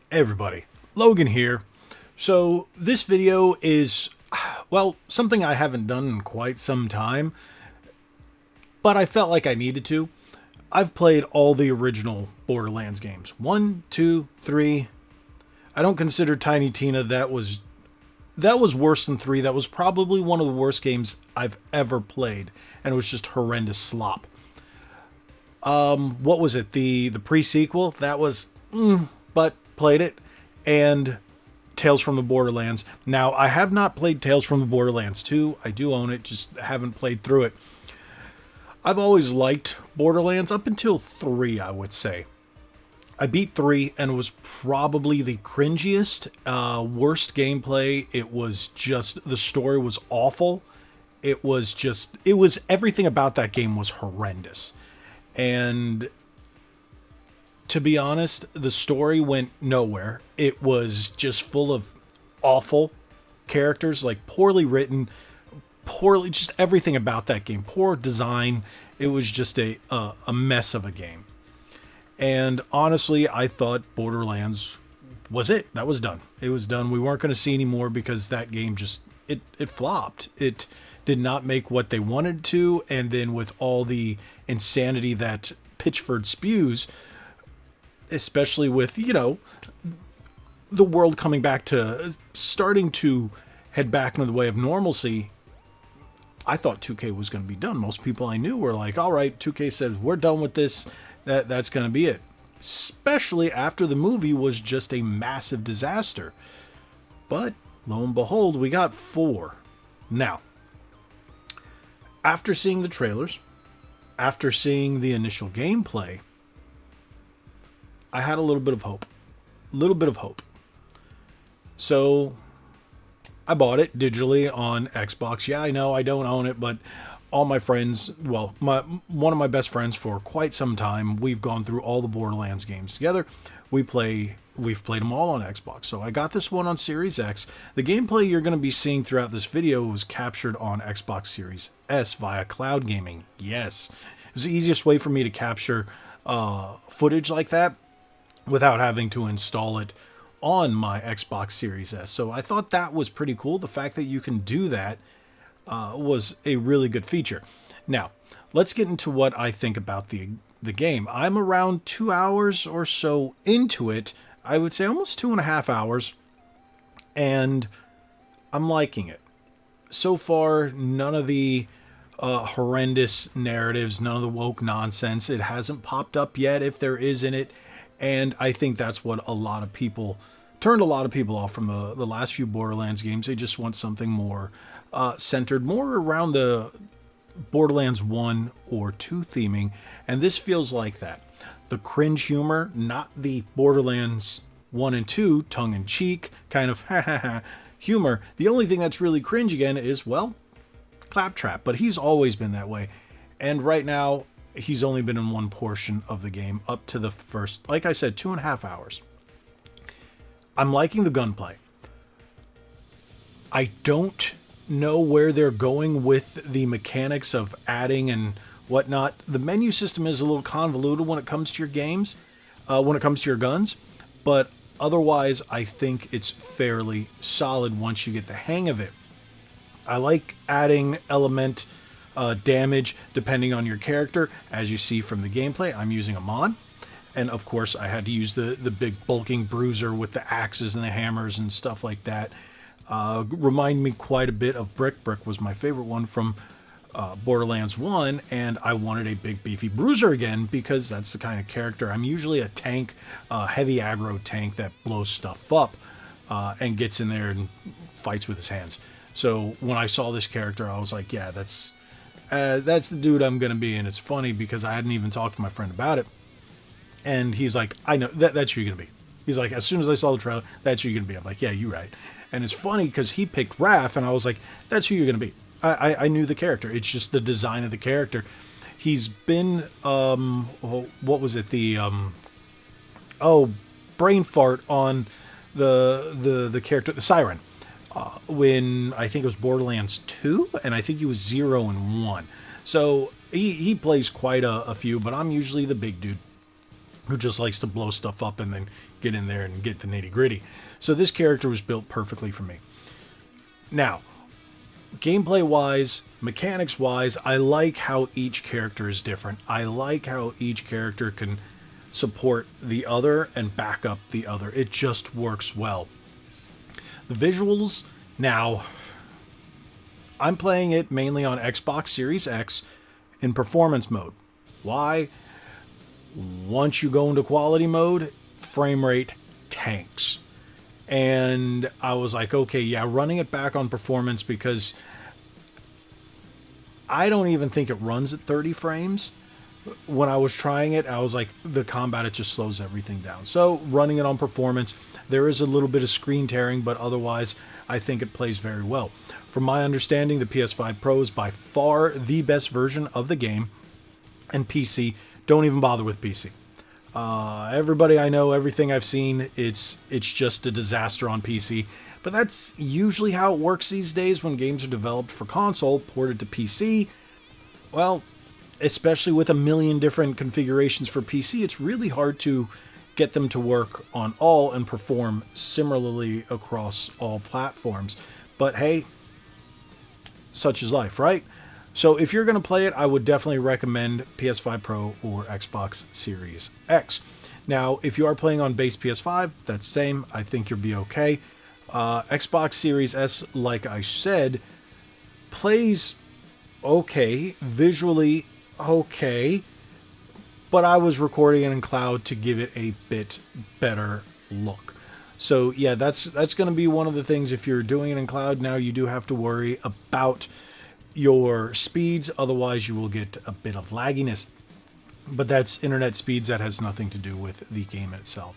Hey everybody, Logan here. So this video is, well, something I haven't done in quite some time, but I felt like I needed to. I've played all the original Borderlands games. One, two, three. I don't consider Tiny Tina. That was worse than three. That was probably one of the worst games I've ever played, and it was just horrendous slop. What was it? The pre-sequel? That was, but played it, and Tales from the Borderlands. Now, I have not played Tales from the Borderlands 2. I do own it, just haven't played through it. I've always liked Borderlands up until 3, I would say. I beat 3 and it was probably the cringiest, worst gameplay. It was just, the story was awful. It was everything about that game was horrendous. And to be honest, the story went nowhere. It was just full of awful characters, like poorly written, poorly, just everything about that game, poor design. It was just a mess of a game. And honestly, I thought Borderlands was it. That was done. It was done. We weren't going to see any more because that game just it flopped. It did not make what they wanted to, and then with all the insanity that Pitchford spews, especially with, the world coming back to starting to head back into the way of normalcy, I thought 2K was going to be done. Most people I knew were like, all right, 2K said, we're done with this. That's going to be it. Especially after the movie was just a massive disaster. But lo and behold, we got 4. Now, after seeing the trailers, after seeing the initial gameplay, I had a little bit of hope. So I bought it digitally on Xbox. Yeah, I know I don't own it, but all my friends, well, one of my best friends for quite some time, we've gone through all the Borderlands games together. We've played them all on Xbox. So I got this one on Series X. The gameplay you're going to be seeing throughout this video was captured on Xbox Series S via cloud gaming. Yes, it was the easiest way for me to capture footage like that without having to install it on my Xbox Series S. So I thought that was pretty cool. The fact that you can do that was a really good feature. Now, let's get into what I think about the game. I'm around 2 hours or so into it. I would say almost 2.5 hours, and I'm liking it. So far, none of the horrendous narratives, none of the woke nonsense. It hasn't popped up yet, if there is in it. And I think that's what turned a lot of people off from the last few Borderlands games. They just want something more centered, more around the Borderlands 1 or 2 theming. And this feels like that. The cringe humor, not the Borderlands 1 and 2 tongue-in-cheek kind of humor. The only thing that's really cringe again is, well, Claptrap. But he's always been that way. And right now, he's only been in one portion of the game up to the first, like I said, 2.5 hours. I'm liking the gunplay. I don't know where they're going with the mechanics of adding and whatnot. The menu system is a little convoluted when it comes to your games, when it comes to your guns, but otherwise I think it's fairly solid once you get the hang of it. I like adding element damage depending on your character. As you see from the gameplay, I'm using a mod. And of course, I had to use the big bulking bruiser with the axes and the hammers and stuff like that. Remind me quite a bit of Brick. Brick was my favorite one from Borderlands 1, and I wanted a big beefy bruiser again because that's the kind of character. I'm usually a tank, heavy aggro tank that blows stuff up and gets in there and fights with his hands. So when I saw this character, I was like, yeah, that's the dude I'm going to be. And it's funny because I hadn't even talked to my friend about it. And he's like, I know, that's who you're going to be. He's like, as soon as I saw the trailer, that's who you're going to be. I'm like, yeah, you're right. And it's funny because he picked Raph, and I was like, that's who you're going to be. I knew the character. It's just the design of the character. He's been, what was it? Brain fart on the character, the Siren. When I think it was Borderlands 2, and I think he was 0 and 1. So he plays quite a few, but I'm usually the big dude. who just likes to blow stuff up and then get in there and get the nitty gritty. So this character was built perfectly for me. Now, gameplay wise, mechanics wise, I like how each character is different. I like how each character can support the other and back up the other. It just works well. The visuals, now, I'm playing it mainly on Xbox Series X in performance mode. Why? Once you go into quality mode, frame rate tanks. And I was like, okay, yeah, running it back on performance, because I don't even think it runs at 30 frames. When I was trying it, I was like, the combat, it just slows everything down. So running it on performance, there is a little bit of screen tearing, but otherwise, I think it plays very well. From my understanding, the PS5 Pro is by far the best version of the game, and PC, don't even bother with PC. Everybody I know, everything I've seen, it's just a disaster on PC. But that's usually how it works these days when games are developed for console, ported to PC. Well, especially with a million different configurations for PC, it's really hard to get them to work on all and perform similarly across all platforms. But hey, such is life, right? So if you're going to play it, I would definitely recommend PS5 Pro or Xbox Series X. Now, if you are playing on base PS5, that's same. I think you'll be okay. Xbox Series S, like I said, plays okay, visually okay, but I was recording it in cloud to give it a bit better look. So yeah, that's going to be one of the things. If you're doing it in cloud now, you do have to worry about your speeds, otherwise you will get a bit of lagginess. But that's internet speeds, that has nothing to do with the game itself.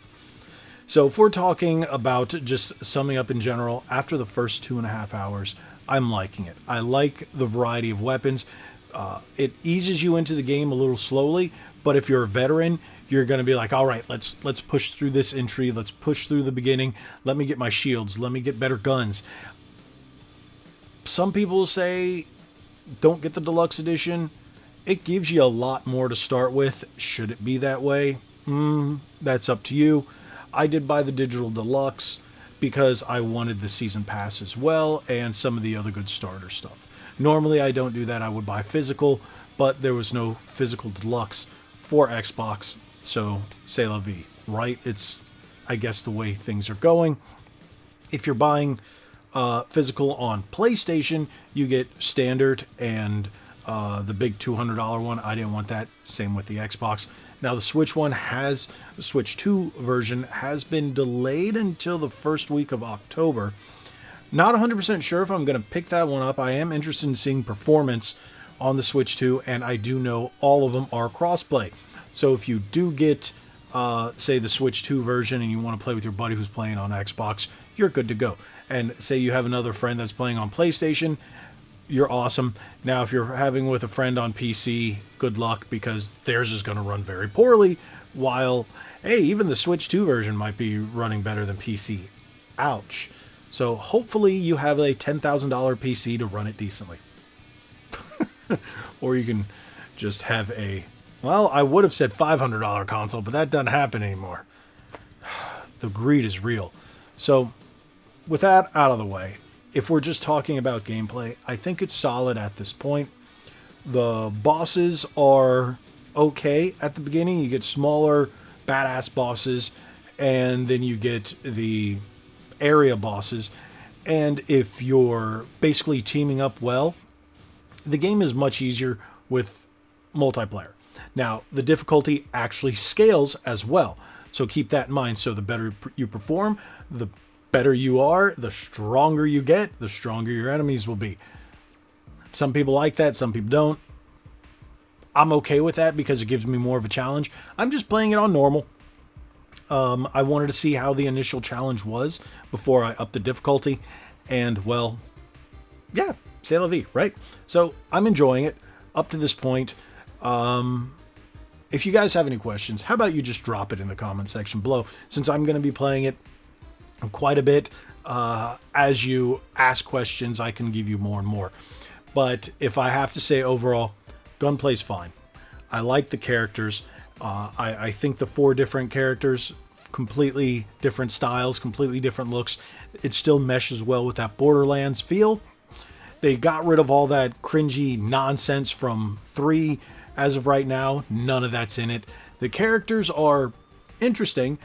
So if we're talking about just summing up in general, after the first 2.5 hours, I'm liking it. I like the variety of weapons. It eases you into the game a little slowly, but if you're a veteran, you're going to be like, all right, let's push through this entry, let's push through the beginning, let me get my shields, let me get better guns. Some people say don't get the deluxe edition. It gives you a lot more to start with. Should it be that way? That's up to you. I did buy the digital deluxe because I wanted the season pass as well and some of the other good starter stuff. Normally I don't do that. I would buy physical, but there was no physical deluxe for Xbox, so c'est la vie, right? It's, I guess, the way things are going. If you're buying physical on PlayStation, you get standard and the big $200 one. I didn't want that. Same with the Xbox. Now the Switch one the Switch 2 version has been delayed until the first week of October. Not 100% sure if I'm going to pick that one up. I am interested in seeing performance on the Switch 2, and I do know all of them are crossplay. So if you do get, say, the Switch 2 version and you want to play with your buddy who's playing on Xbox, you're good to go. And say you have another friend that's playing on PlayStation, you're awesome. Now, if you're having with a friend on PC, good luck, because theirs is going to run very poorly, while, hey, even the Switch 2 version might be running better than PC. Ouch. So hopefully you have a $10,000 PC to run it decently. Or you can just have a, well, I would have said $500 console, but that doesn't happen anymore. The greed is real. So with that out of the way, if we're just talking about gameplay, I think it's solid at this point. The bosses are okay at the beginning. You get smaller, badass bosses, and then you get the area bosses. And if you're basically teaming up well, the game is much easier with multiplayer. Now, the difficulty actually scales as well. So keep that in mind. So the better you perform, the better you are, the stronger you get, the stronger your enemies will be. Some people like that, some people don't. I'm okay with that because it gives me more of a challenge. I'm just playing it on normal. I wanted to see how the initial challenge was before I upped the difficulty. And, well, yeah, c'est la vie, right? So I'm enjoying it up to this point. If you guys have any questions, how about you just drop it in the comment section below, since I'm going to be playing it quite a bit. As you ask questions, I can give you more and more. But if I have to say overall, gunplay's fine. I like the characters. I think the 4 different characters, completely different styles, completely different looks, it still meshes well with that Borderlands feel. They got rid of all that cringy nonsense from 3. As of right now, none of that's in it. The characters are interesting.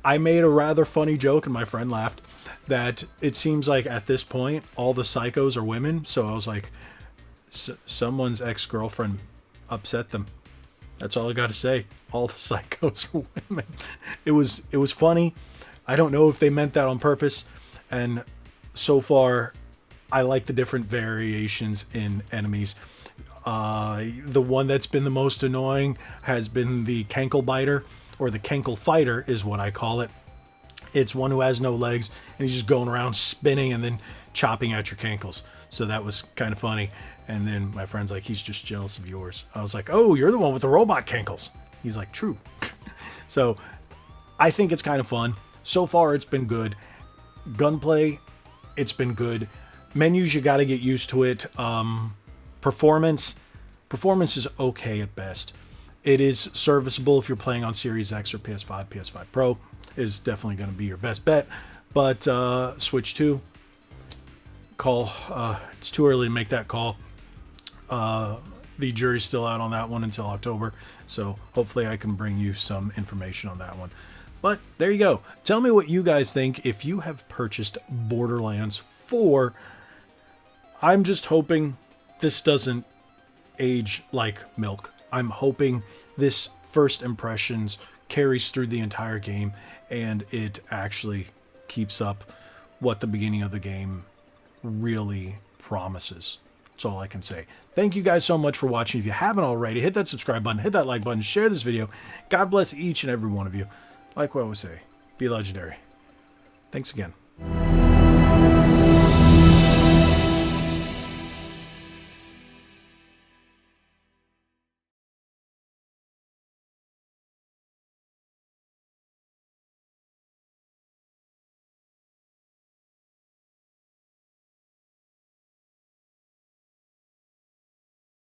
I made a rather funny joke, and my friend laughed, that it seems like at this point, all the psychos are women. So I was like, someone's ex-girlfriend upset them. That's all I got to say. All the psychos are women. It was funny. I don't know if they meant that on purpose. And so far, I like the different variations in enemies. The one that's been the most annoying has been the Cankle Biter, or the Cankle Fighter is what I call it. It's one who has no legs, and he's just going around spinning and then chopping at your cankles. So that was kind of funny. And then my friend's like, he's just jealous of yours. I was like, oh, you're the one with the robot cankles. He's like, true. So I think it's kind of fun. So far, it's been good. Gunplay, it's been good. Menus, you got to get used to it. Performance is okay at best. It is serviceable if you're playing on Series X or PS5. PS5 Pro is definitely going to be your best bet. But Switch 2, it's too early to make that call. The jury's still out on that one until October, so hopefully I can bring you some information on that one. But there you go. Tell me what you guys think if you have purchased Borderlands 4. I'm just hoping this doesn't age like milk. I'm hoping this first impressions carries through the entire game and it actually keeps up what the beginning of the game really promises. That's all I can say. Thank you guys so much for watching. If you haven't already, hit that subscribe button, hit that like button, share this video. God bless each and every one of you. Like what I always say, be legendary. Thanks again.